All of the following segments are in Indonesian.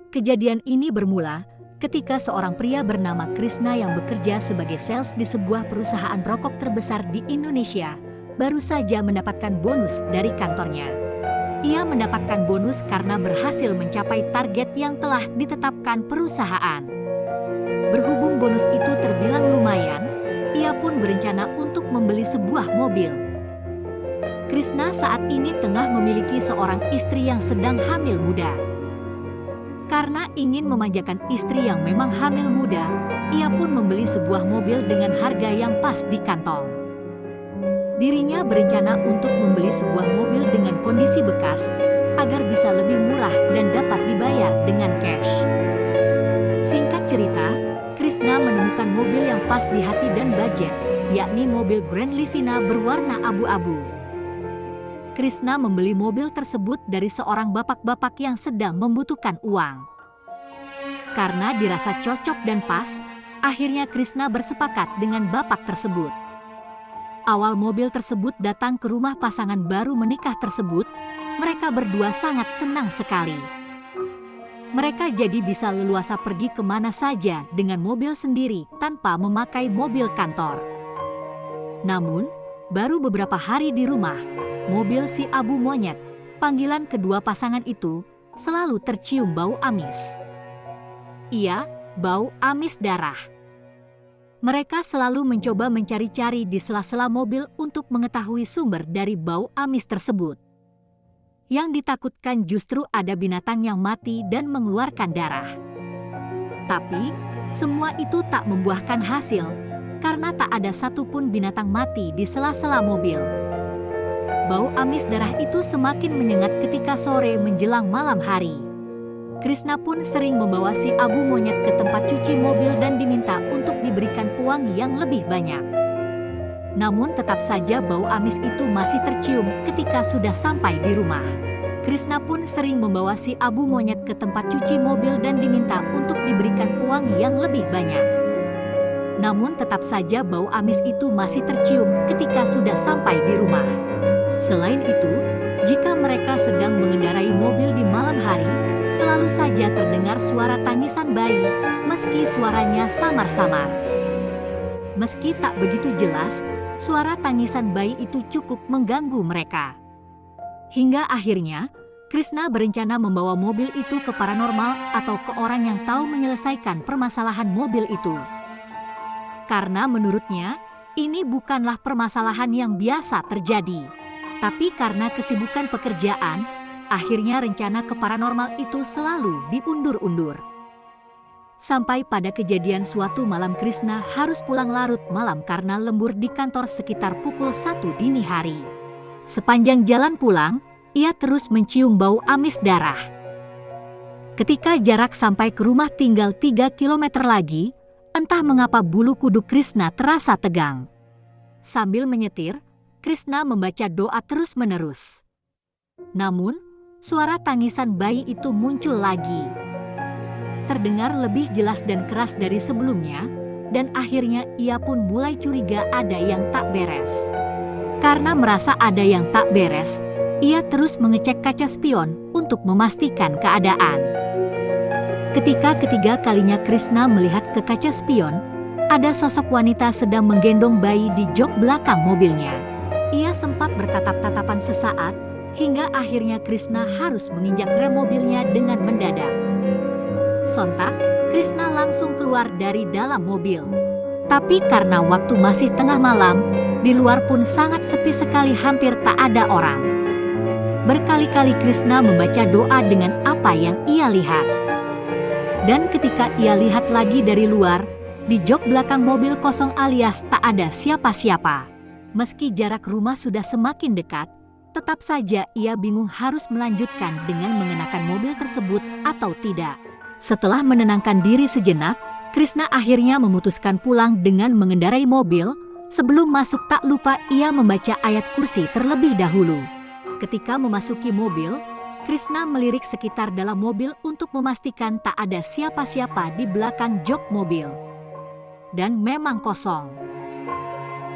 Kejadian ini bermula ketika seorang pria bernama Krishna yang bekerja sebagai sales di sebuah perusahaan rokok terbesar di Indonesia baru saja mendapatkan bonus dari kantornya. Ia mendapatkan bonus karena berhasil mencapai target yang telah ditetapkan perusahaan. Berhubung bonus itu terbilang lumayan, ia pun berencana untuk membeli sebuah mobil. Krishna saat ini tengah memiliki seorang istri yang sedang hamil muda. Karena ingin memanjakan istri yang memang hamil muda, ia pun membeli sebuah mobil dengan harga yang pas di kantong. Dirinya berencana untuk membeli sebuah mobil dengan kondisi bekas agar bisa lebih murah dan dapat dibayar dengan cash. Singkat cerita, Krishna menemukan mobil yang pas di hati dan budget, yakni mobil Grand Livina berwarna abu-abu. Krishna membeli mobil tersebut dari seorang bapak-bapak yang sedang membutuhkan uang. Karena dirasa cocok dan pas, akhirnya Krishna bersepakat dengan bapak tersebut. Awal mobil tersebut datang ke rumah pasangan baru menikah tersebut, mereka berdua sangat senang sekali. Mereka jadi bisa leluasa pergi kemana saja dengan mobil sendiri tanpa memakai mobil kantor. Namun, baru beberapa hari di rumah, mobil si Abu Monyet, panggilan kedua pasangan itu, selalu tercium bau amis. Iya, bau amis darah. Mereka selalu mencoba mencari-cari di sela-sela mobil untuk mengetahui sumber dari bau amis tersebut. Yang ditakutkan justru ada binatang yang mati dan mengeluarkan darah. Tapi, semua itu tak membuahkan hasil, karena tak ada satupun binatang mati di sela-sela mobil. Bau amis darah itu semakin menyengat ketika sore menjelang malam hari. Krishna pun sering membawa si Abu Monyet ke tempat cuci mobil dan diminta untuk diberikan uang yang lebih banyak. Namun tetap saja bau amis itu masih tercium ketika sudah sampai di rumah. Krishna pun sering membawa si Abu Monyet ke tempat cuci mobil dan diminta untuk diberikan uang yang lebih banyak. Namun tetap saja bau amis itu masih tercium ketika sudah sampai di rumah. Selain itu, jika mereka sedang mengendarai mobil di malam hari, selalu saja terdengar suara tangisan bayi, meski suaranya samar-samar. Meski tak begitu jelas, suara tangisan bayi itu cukup mengganggu mereka. Hingga akhirnya, Krishna berencana membawa mobil itu ke paranormal atau ke orang yang tahu menyelesaikan permasalahan mobil itu. Karena menurutnya, ini bukanlah permasalahan yang biasa terjadi. Tapi karena kesibukan pekerjaan, akhirnya rencana ke paranormal itu selalu diundur-undur. Sampai pada kejadian suatu malam Krishna harus pulang larut malam karena lembur di kantor sekitar pukul 1 dini hari. Sepanjang jalan pulang, ia terus mencium bau amis darah. Ketika jarak sampai ke rumah tinggal 3 km lagi, entah mengapa bulu kuduk Krishna terasa tegang. Sambil menyetir, Krishna membaca doa terus-menerus. Namun, suara tangisan bayi itu muncul lagi. Terdengar lebih jelas dan keras dari sebelumnya, dan akhirnya ia pun mulai curiga ada yang tak beres. Karena merasa ada yang tak beres, ia terus mengecek kaca spion untuk memastikan keadaan. Ketika ketiga kalinya Krishna melihat ke kaca spion, ada sosok wanita sedang menggendong bayi di jok belakang mobilnya. Ia sempat bertatap-tatapan sesaat, hingga akhirnya Krishna harus menginjak rem mobilnya dengan mendadak. Sontak, Krishna langsung keluar dari dalam mobil. Tapi karena waktu masih tengah malam, di luar pun sangat sepi sekali, hampir tak ada orang. Berkali-kali Krishna membaca doa dengan apa yang ia lihat. Dan ketika ia lihat lagi dari luar, di jok belakang mobil kosong alias tak ada siapa-siapa. Meski jarak rumah sudah semakin dekat, tetap saja ia bingung harus melanjutkan dengan mengenakan mobil tersebut atau tidak. Setelah menenangkan diri sejenak, Krishna akhirnya memutuskan pulang dengan mengendarai mobil. Sebelum masuk tak lupa ia membaca ayat kursi terlebih dahulu. Ketika memasuki mobil, Krishna melirik sekitar dalam mobil untuk memastikan tak ada siapa-siapa di belakang jok mobil. Dan memang kosong.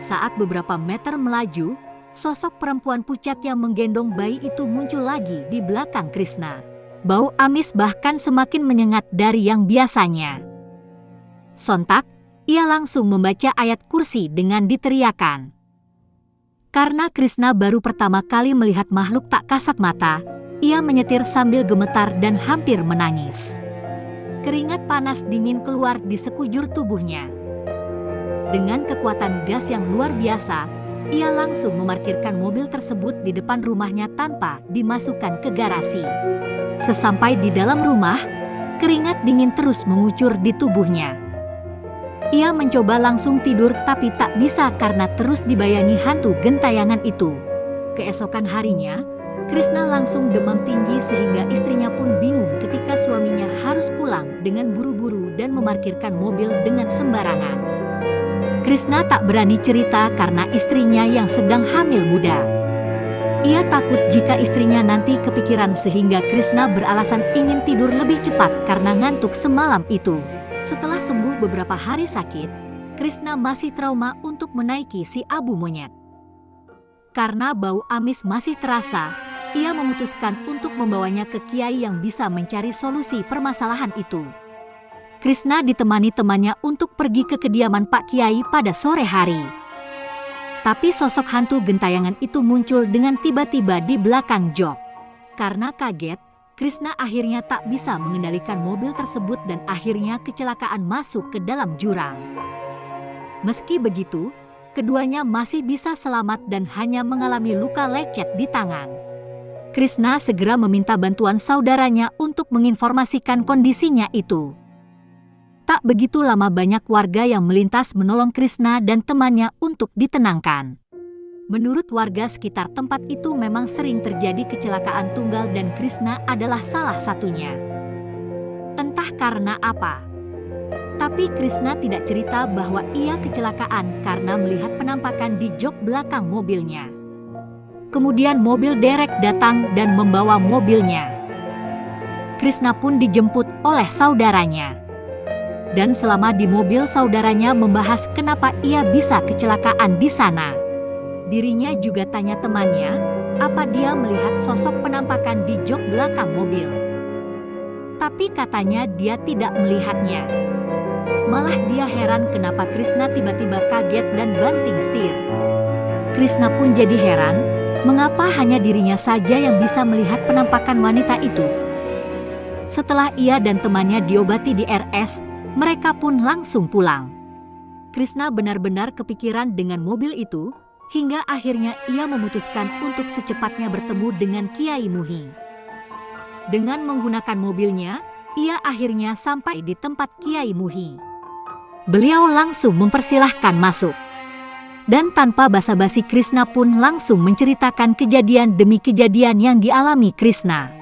Saat beberapa meter melaju, sosok perempuan pucat yang menggendong bayi itu muncul lagi di belakang Krishna. Bau amis bahkan semakin menyengat dari yang biasanya. Sontak, ia langsung membaca ayat kursi dengan diteriakan. Karena Krishna baru pertama kali melihat makhluk tak kasat mata, ia menyetir sambil gemetar dan hampir menangis. Keringat panas dingin keluar di sekujur tubuhnya. Dengan kekuatan gas yang luar biasa, ia langsung memarkirkan mobil tersebut di depan rumahnya tanpa dimasukkan ke garasi. Sesampai di dalam rumah, keringat dingin terus mengucur di tubuhnya. Ia mencoba langsung tidur tapi tak bisa karena terus dibayangi hantu gentayangan itu. Keesokan harinya, Krishna langsung demam tinggi sehingga istrinya pun bingung ketika suaminya harus pulang dengan buru-buru dan memarkirkan mobil dengan sembarangan. Krishna tak berani cerita karena istrinya yang sedang hamil muda. Ia takut jika istrinya nanti kepikiran sehingga Krishna beralasan ingin tidur lebih cepat karena ngantuk semalam itu. Setelah sembuh beberapa hari sakit, Krishna masih trauma untuk menaiki si abu monyet. Karena bau amis masih terasa, ia memutuskan untuk membawanya ke kiai yang bisa mencari solusi permasalahan itu. Krishna ditemani temannya untuk pergi ke kediaman Pak Kiai pada sore hari. Tapi sosok hantu gentayangan itu muncul dengan tiba-tiba di belakang jok. Karena kaget, Krishna akhirnya tak bisa mengendalikan mobil tersebut dan akhirnya kecelakaan masuk ke dalam jurang. Meski begitu, keduanya masih bisa selamat dan hanya mengalami luka lecet di tangan. Krishna segera meminta bantuan saudaranya untuk menginformasikan kondisinya itu. Tak begitu lama banyak warga yang melintas menolong Krishna dan temannya untuk ditenangkan. Menurut warga sekitar tempat itu memang sering terjadi kecelakaan tunggal dan Krishna adalah salah satunya. Entah karena apa. Tapi Krishna tidak cerita bahwa ia kecelakaan karena melihat penampakan di jok belakang mobilnya. Kemudian mobil derek datang dan membawa mobilnya. Krishna pun dijemput oleh saudaranya. Dan selama di mobil saudaranya membahas kenapa ia bisa kecelakaan di sana. Dirinya juga tanya temannya, apa dia melihat sosok penampakan di jok belakang mobil. Tapi katanya dia tidak melihatnya. Malah dia heran kenapa Krishna tiba-tiba kaget dan banting setir. Krishna pun jadi heran, mengapa hanya dirinya saja yang bisa melihat penampakan wanita itu. Setelah ia dan temannya diobati di RS, mereka pun langsung pulang. Krishna benar-benar kepikiran dengan mobil itu, hingga akhirnya ia memutuskan untuk secepatnya bertemu dengan Kiai Muhi. Dengan menggunakan mobilnya, ia akhirnya sampai di tempat Kiai Muhi. Beliau langsung mempersilahkan masuk. Dan tanpa basa-basi Krishna pun langsung menceritakan kejadian demi kejadian yang dialami Krishna.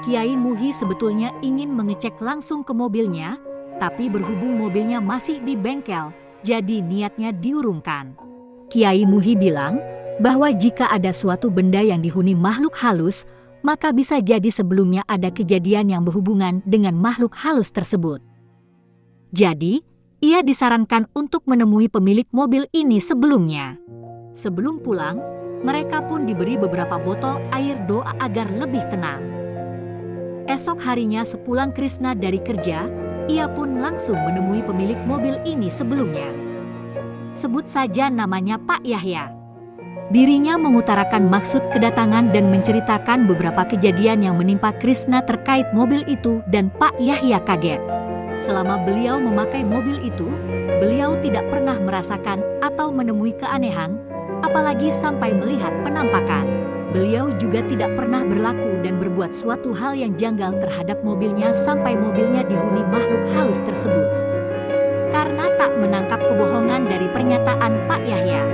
Kiai Muhi sebetulnya ingin mengecek langsung ke mobilnya, tapi berhubung mobilnya masih di bengkel, jadi niatnya diurungkan. Kiai Muhi bilang bahwa jika ada suatu benda yang dihuni makhluk halus, maka bisa jadi sebelumnya ada kejadian yang berhubungan dengan makhluk halus tersebut. Jadi, ia disarankan untuk menemui pemilik mobil ini sebelumnya. Sebelum pulang, mereka pun diberi beberapa botol air doa agar lebih tenang. Esok harinya sepulang Krishna dari kerja, ia pun langsung menemui pemilik mobil ini sebelumnya. Sebut saja namanya Pak Yahya. Dirinya mengutarakan maksud kedatangan dan menceritakan beberapa kejadian yang menimpa Krishna terkait mobil itu dan Pak Yahya kaget. Selama beliau memakai mobil itu, beliau tidak pernah merasakan atau menemui keanehan, apalagi sampai melihat penampakan. Beliau juga tidak pernah berlaku dan berbuat suatu hal yang janggal terhadap mobilnya sampai mobilnya dihuni makhluk halus tersebut. Karena tak menangkap kebohongan dari pernyataan Pak Yahya,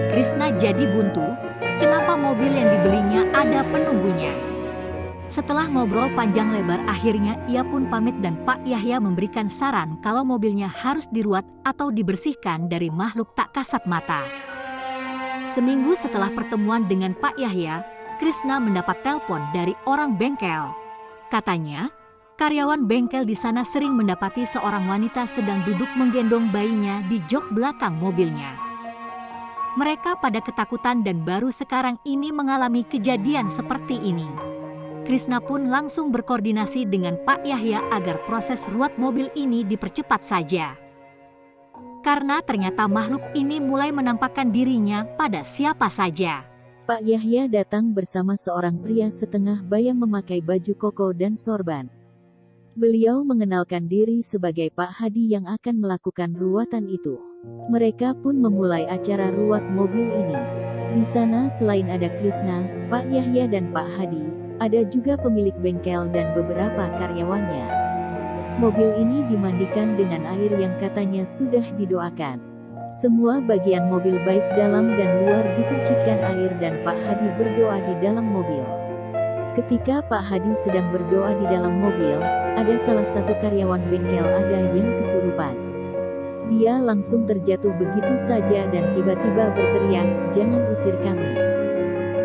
Krishna jadi buntu, kenapa mobil yang dibelinya ada penunggunya. Setelah ngobrol panjang lebar akhirnya ia pun pamit dan Pak Yahya memberikan saran kalau mobilnya harus diruat atau dibersihkan dari makhluk tak kasat mata. Seminggu setelah pertemuan dengan Pak Yahya, Krishna mendapat telepon dari orang bengkel. Katanya, karyawan bengkel di sana sering mendapati seorang wanita sedang duduk menggendong bayinya di jok belakang mobilnya. Mereka pada ketakutan dan baru sekarang ini mengalami kejadian seperti ini. Krisna pun langsung berkoordinasi dengan Pak Yahya agar proses ruat mobil ini dipercepat saja. Karena ternyata makhluk ini mulai menampakkan dirinya pada siapa saja. Pak Yahya datang bersama seorang pria setengah bayang memakai baju koko dan sorban. Beliau mengenalkan diri sebagai Pak Hadi yang akan melakukan ruatan itu. Mereka pun memulai acara ruat mobil ini. Di sana selain ada Krisna, Pak Yahya dan Pak Hadi, ada juga pemilik bengkel dan beberapa karyawannya. Mobil ini dimandikan dengan air yang katanya sudah didoakan. Semua bagian mobil baik dalam dan luar dipercikkan air dan Pak Hadi berdoa di dalam mobil. Ketika Pak Hadi sedang berdoa di dalam mobil, ada salah satu karyawan bengkel ada yang kesurupan. Dia langsung terjatuh begitu saja dan tiba-tiba berteriak, "Jangan usir kami!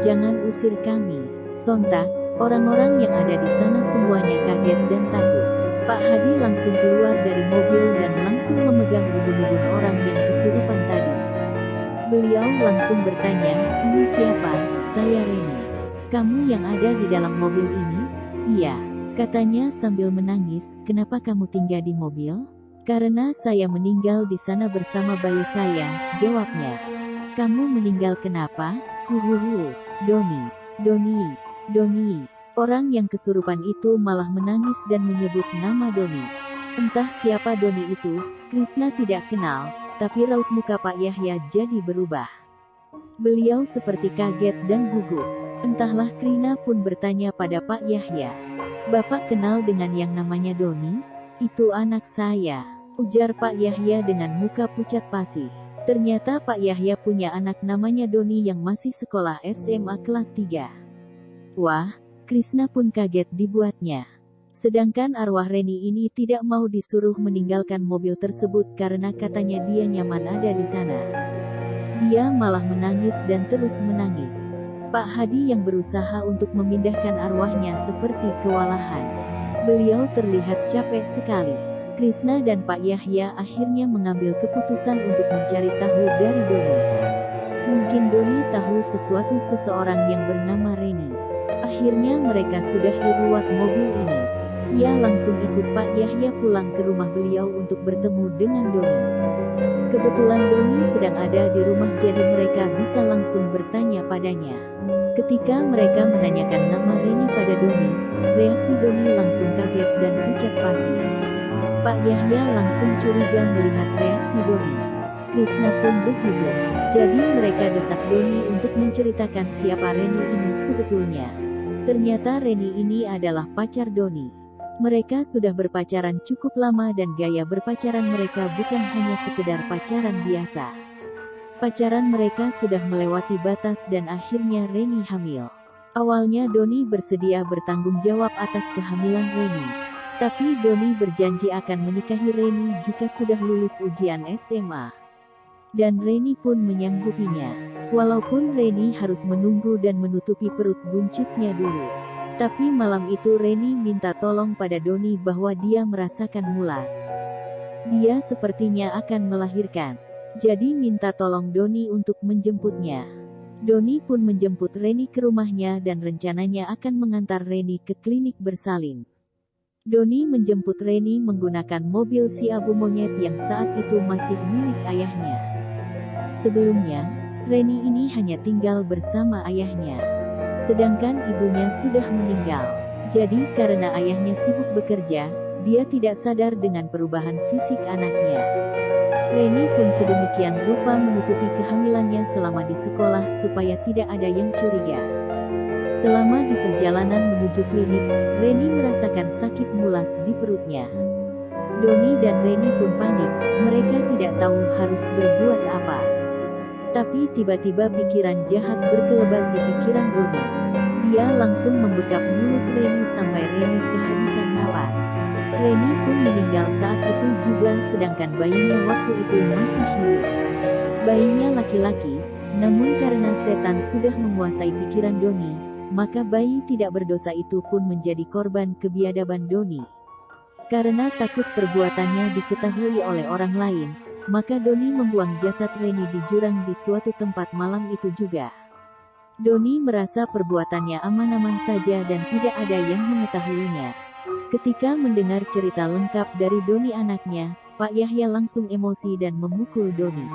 Jangan usir kami!" Sontak, orang-orang yang ada di sana semuanya kaget dan takut. Pak Hadi langsung keluar dari mobil dan langsung memegang ubun-ubun orang yang kesurupan tadi. Beliau langsung bertanya, "Ini siapa?" "Saya Reni." "Kamu yang ada di dalam mobil ini?" "Iya," katanya sambil menangis. "Kenapa kamu tinggal di mobil?" "Karena saya meninggal di sana bersama bayi saya," jawabnya. "Kamu meninggal kenapa?" "Huhuhu, Doni, Doni, Doni." Orang yang kesurupan itu malah menangis dan menyebut nama Doni. Entah siapa Doni itu, Krisna tidak kenal, tapi raut muka Pak Yahya jadi berubah. Beliau seperti kaget dan gugup. Entahlah, Krisna pun bertanya pada Pak Yahya, "Bapak kenal dengan yang namanya Doni?" "Itu anak saya," ujar Pak Yahya dengan muka pucat pasi. Ternyata Pak Yahya punya anak namanya Doni yang masih sekolah SMA kelas 3. Wah, Krisna pun kaget dibuatnya. Sedangkan arwah Reni ini tidak mau disuruh meninggalkan mobil tersebut karena katanya dia nyaman ada di sana. Dia malah menangis dan terus menangis. Pak Hadi yang berusaha untuk memindahkan arwahnya seperti kewalahan. Beliau terlihat capek sekali. Krisna dan Pak Yahya akhirnya mengambil keputusan untuk mencari tahu dari Doni. Mungkin Doni tahu seseorang yang bernama Reni. Akhirnya mereka sudahi ruat mobil ini. Ia langsung ikut Pak Yahya pulang ke rumah beliau untuk bertemu dengan Doni. Kebetulan Doni sedang ada di rumah jadi mereka bisa langsung bertanya padanya. Ketika mereka menanyakan nama Reni pada Doni, reaksi Doni langsung kaget dan pucat pasi. Pak Yahya langsung curiga melihat reaksi Doni. Krisna pun begitu. Jadi mereka desak Doni untuk menceritakan siapa Reni ini sebetulnya. Ternyata Reni ini adalah pacar Doni. Mereka sudah berpacaran cukup lama dan gaya berpacaran mereka bukan hanya sekedar pacaran biasa. Pacaran mereka sudah melewati batas dan akhirnya Reni hamil. Awalnya Doni bersedia bertanggung jawab atas kehamilan Reni. Tapi Doni berjanji akan menikahi Reni jika sudah lulus ujian SMA. Dan Reni pun menyanggupinya. Walaupun Reni harus menunggu dan menutupi perut buncitnya dulu. Tapi malam itu Reni minta tolong pada Doni bahwa dia merasakan mulas. Dia sepertinya akan melahirkan. Jadi minta tolong Doni untuk menjemputnya. Doni pun menjemput Reni ke rumahnya dan rencananya akan mengantar Reni ke klinik bersalin. Doni menjemput Reni menggunakan mobil si abu monyet yang saat itu masih milik ayahnya. Sebelumnya, Reni ini hanya tinggal bersama ayahnya. Sedangkan ibunya sudah meninggal. Jadi karena ayahnya sibuk bekerja, dia tidak sadar dengan perubahan fisik anaknya. Reni pun sedemikian rupa menutupi kehamilannya selama di sekolah supaya tidak ada yang curiga. Selama di perjalanan menuju klinik, Reni merasakan sakit mulas di perutnya. Doni dan Reni pun panik, mereka tidak tahu harus berbuat apa. Tapi tiba-tiba pikiran jahat berkelebat di pikiran Doni. Dia langsung membekap mulut Reni sampai Reni kehabisan napas. Reni pun meninggal saat itu juga sedangkan bayinya waktu itu masih hidup. Bayinya laki-laki, namun karena setan sudah menguasai pikiran Doni, maka bayi tidak berdosa itu pun menjadi korban kebiadaban Doni. Karena takut perbuatannya diketahui oleh orang lain, maka Doni membuang jasad Reni di jurang di suatu tempat malam itu juga. Doni merasa perbuatannya aman-aman saja dan tidak ada yang mengetahuinya. Ketika mendengar cerita lengkap dari Doni anaknya, Pak Yahya langsung emosi dan memukul Doni.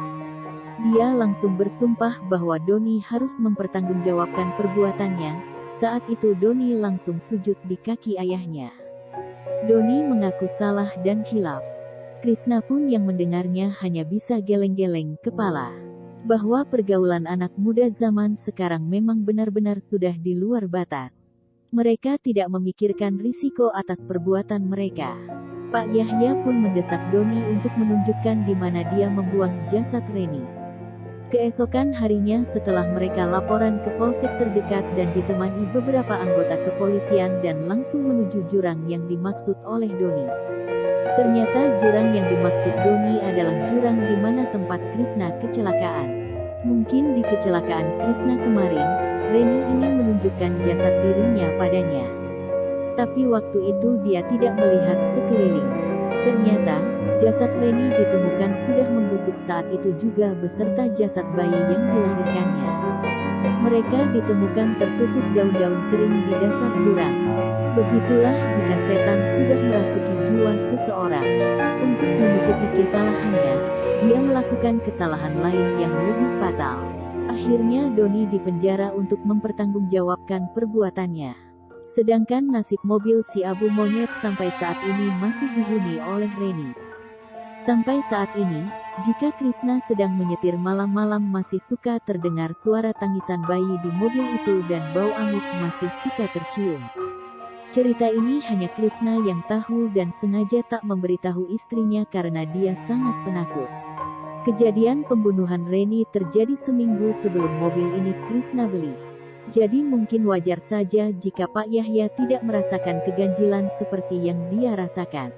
Dia langsung bersumpah bahwa Doni harus mempertanggungjawabkan perbuatannya. Saat itu Doni langsung sujud di kaki ayahnya. Doni mengaku salah dan khilaf. Krishna pun yang mendengarnya hanya bisa geleng-geleng kepala. Bahwa pergaulan anak muda zaman sekarang memang benar-benar sudah di luar batas. Mereka tidak memikirkan risiko atas perbuatan mereka. Pak Yahya pun mendesak Doni untuk menunjukkan di mana dia membuang jasad Reni. Keesokan harinya setelah mereka laporan ke polsek terdekat dan ditemani beberapa anggota kepolisian dan langsung menuju jurang yang dimaksud oleh Doni. Ternyata jurang yang dimaksud Doni adalah jurang di mana tempat Krishna kecelakaan. Mungkin di kecelakaan Krishna kemarin, Reni ingin menunjukkan jasad dirinya padanya. Tapi waktu itu dia tidak melihat sekeliling. Ternyata, jasad Reni ditemukan sudah membusuk saat itu juga beserta jasad bayi yang dilahirkannya. Mereka ditemukan tertutup daun-daun kering di dasar jurang. Begitulah jika setan sudah merasuki jiwa seseorang. Untuk menutupi kesalahannya, dia melakukan kesalahan lain yang lebih fatal. Akhirnya Doni dipenjara untuk mempertanggungjawabkan perbuatannya. Sedangkan nasib mobil si Abu Monyet sampai saat ini masih dihuni oleh Reni. Sampai saat ini, jika Krishna sedang menyetir malam-malam masih suka terdengar suara tangisan bayi di mobil itu dan bau amis masih suka tercium. Cerita ini hanya Krishna yang tahu dan sengaja tak memberitahu istrinya karena dia sangat penakut. Kejadian pembunuhan Reni terjadi seminggu sebelum mobil ini Krishna beli. Jadi mungkin wajar saja jika Pak Yahya tidak merasakan keganjilan seperti yang dia rasakan.